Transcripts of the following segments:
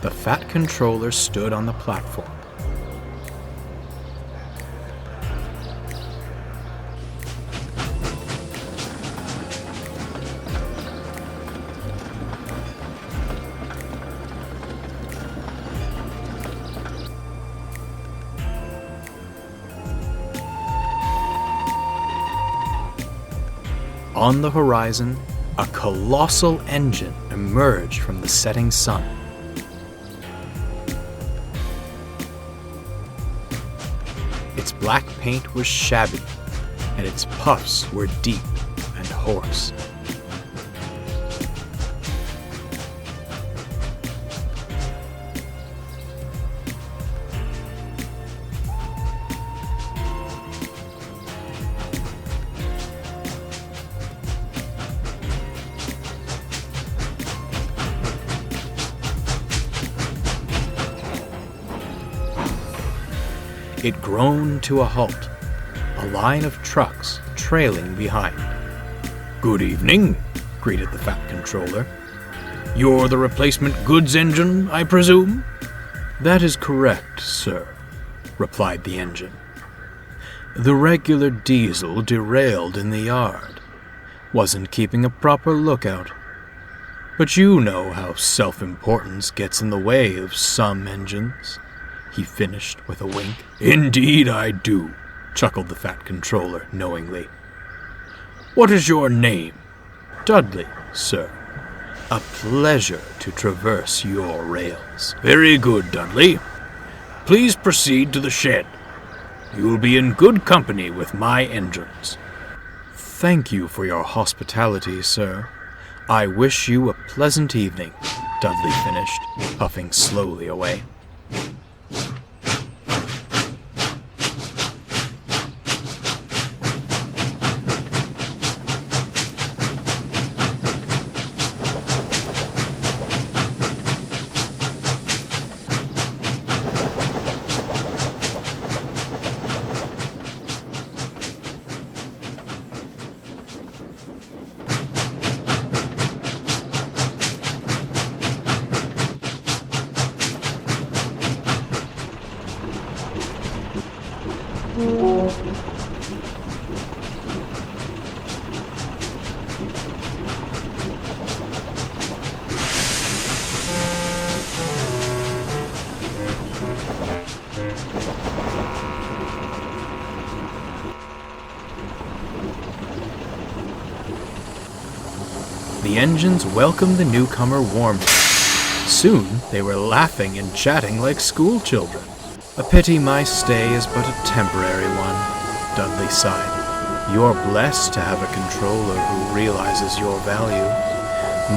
The Fat Controller stood on the platform. On the horizon, a colossal engine emerged from the setting sun. Its black paint was shabby, and its puffs were deep and hoarse. It groaned to a halt, a line of trucks trailing behind. "Good evening," greeted the Fat Controller. "You're the replacement goods engine, I presume?" "That is correct, sir," replied the engine. "The regular diesel derailed in the yard. Wasn't keeping a proper lookout. But you know how self-importance gets in the way of some engines," he finished with a wink. "Indeed I do," chuckled the Fat Controller knowingly. "What is your name?" "Dudley, sir. A pleasure to traverse your rails." "Very good, Dudley. Please proceed to the shed. You'll be in good company with my engines." "Thank you for your hospitality, sir. I wish you a pleasant evening," Dudley finished, puffing slowly away. The engines welcomed the newcomer warmly. Soon they were laughing and chatting like schoolchildren. "A pity my stay is but a temporary one," Dudley sighed. "You're blessed to have a controller who realizes your value.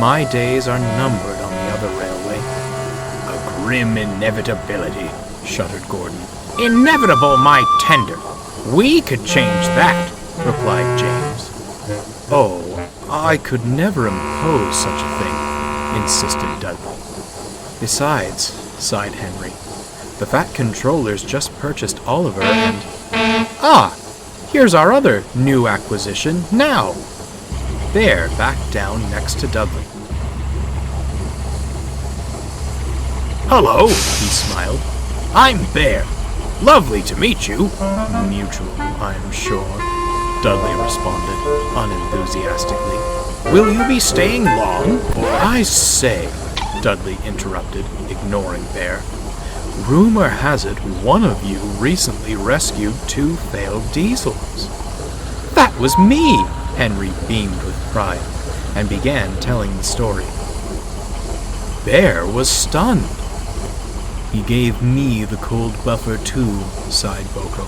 My days are numbered on the other railway." "A grim inevitability," shuddered Gordon. "Inevitable, my tender. We could change that," replied James. "Oh, I could never impose such a thing," insisted Dudley. "Besides," sighed Henry, "the Fat Controller's just purchased Oliver and—" "Ah, here's our other new acquisition now." Bear backed down next to Dudley. "Hello," he smiled. "I'm Bear. Lovely to meet you." "Mutual, I'm sure," Dudley responded, unenthusiastically. "Will you be staying long? I say," Dudley interrupted, ignoring Bear. "Rumor has it one of you recently rescued 2 failed diesels." "That was me!" Henry beamed with pride, and began telling the story. Bear was stunned. "He gave me the cold buffer too," sighed Boko.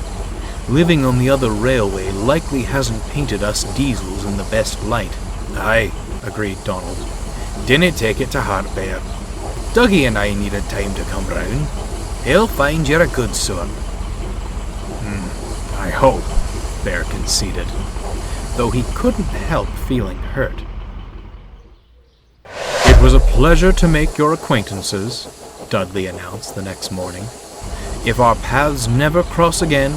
"Living on the other railway likely hasn't painted us diesels in the best light." "Aye," agreed Donald. "Dinna take it to heart, Bear. Dougie and I needed time to come round. He'll find you're a good sort." "I hope," Bear conceded, though he couldn't help feeling hurt. "It was a pleasure to make your acquaintances," Dudley announced the next morning. "If our paths never cross again,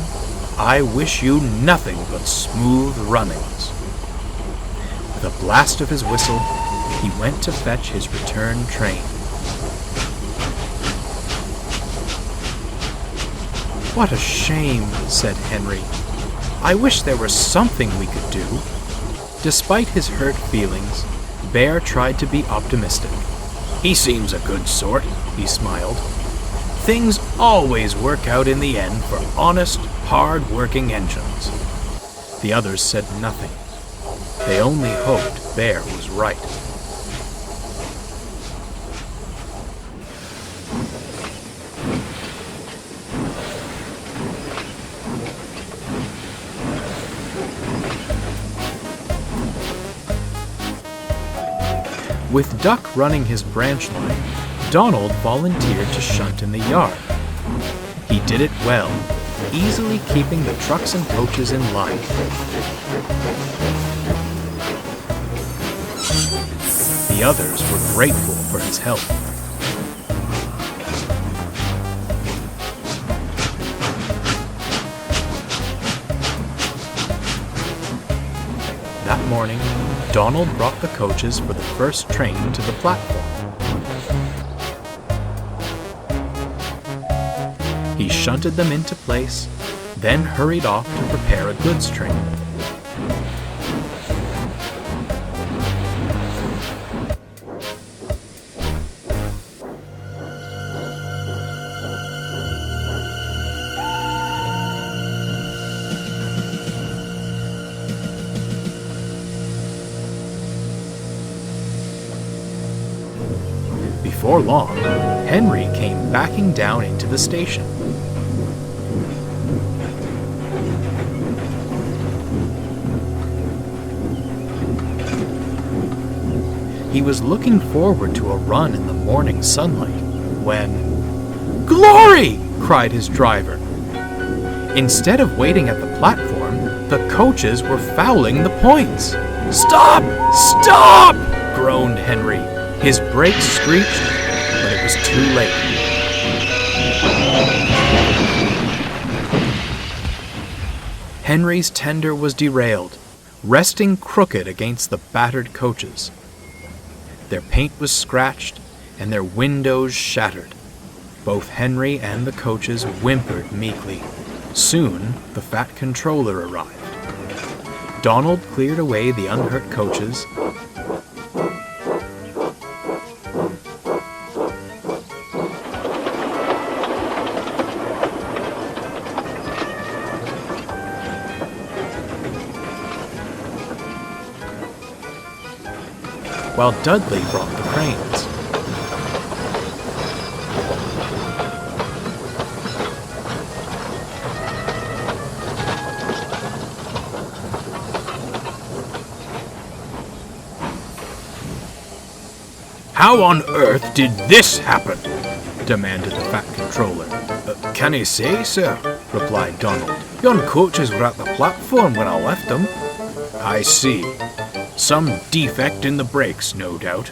I wish you nothing but smooth runnings." With a blast of his whistle, he went to fetch his return train. "What a shame," said Henry. "I wish there was something we could do." Despite his hurt feelings, Bear tried to be optimistic. "He seems a good sort," he smiled. "Things always work out in the end for honest, hard-working engines." The others said nothing. They only hoped Bear was right. With Duck running his branch line, Donald volunteered to shunt in the yard. He did it well, easily keeping the trucks and coaches in line. The others were grateful for his help. That morning, Donald brought the coaches for the first train to the platform. He shunted them into place, then hurried off to prepare a goods train. Before long, Henry came backing down into the station. He was looking forward to a run in the morning sunlight when... "Glory!" cried his driver. Instead of waiting at the platform, the coaches were fouling the points. "Stop! Stop!" groaned Henry. His brakes screeched, but it was too late. Henry's tender was derailed, resting crooked against the battered coaches. Their paint was scratched, and their windows shattered. Both Henry and the coaches whimpered meekly. Soon, the fat controller arrived. Donald cleared away the unhurt coaches. While Dudley brought the cranes. "How on earth did this happen?" demanded the fat controller. "Can I say, sir?" replied Donald. "Yon coaches were at the platform when I left them." "I see. Some defect in the brakes, no doubt.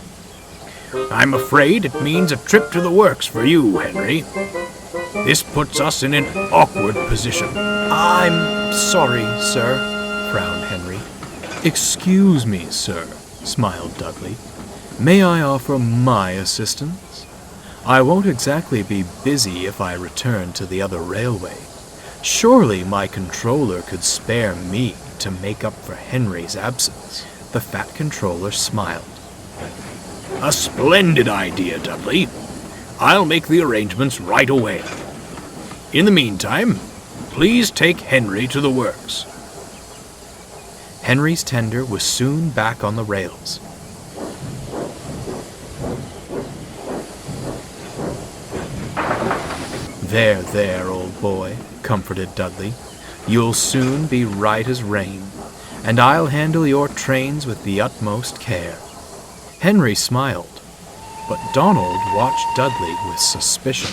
I'm afraid it means a trip to the works for you, Henry. This puts us in an awkward position." "I'm sorry, sir," frowned Henry. "Excuse me, sir," smiled Dudley. "May I offer my assistance? I won't exactly be busy if I return to the other railway. Surely my controller could spare me to make up for Henry's absence." The fat controller smiled. "A splendid idea, Dudley. I'll make the arrangements right away. In the meantime, please take Henry to the works." Henry's tender was soon back on the rails. There, old boy," comforted Dudley. "You'll soon be right as rain, and I'll handle your trains with the utmost care." Henry smiled, but Donald watched Dudley with suspicion.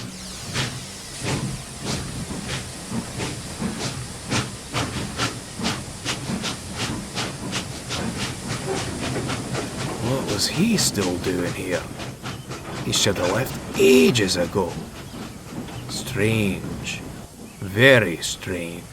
What was he still doing here? He should have left ages ago. Strange. Very strange.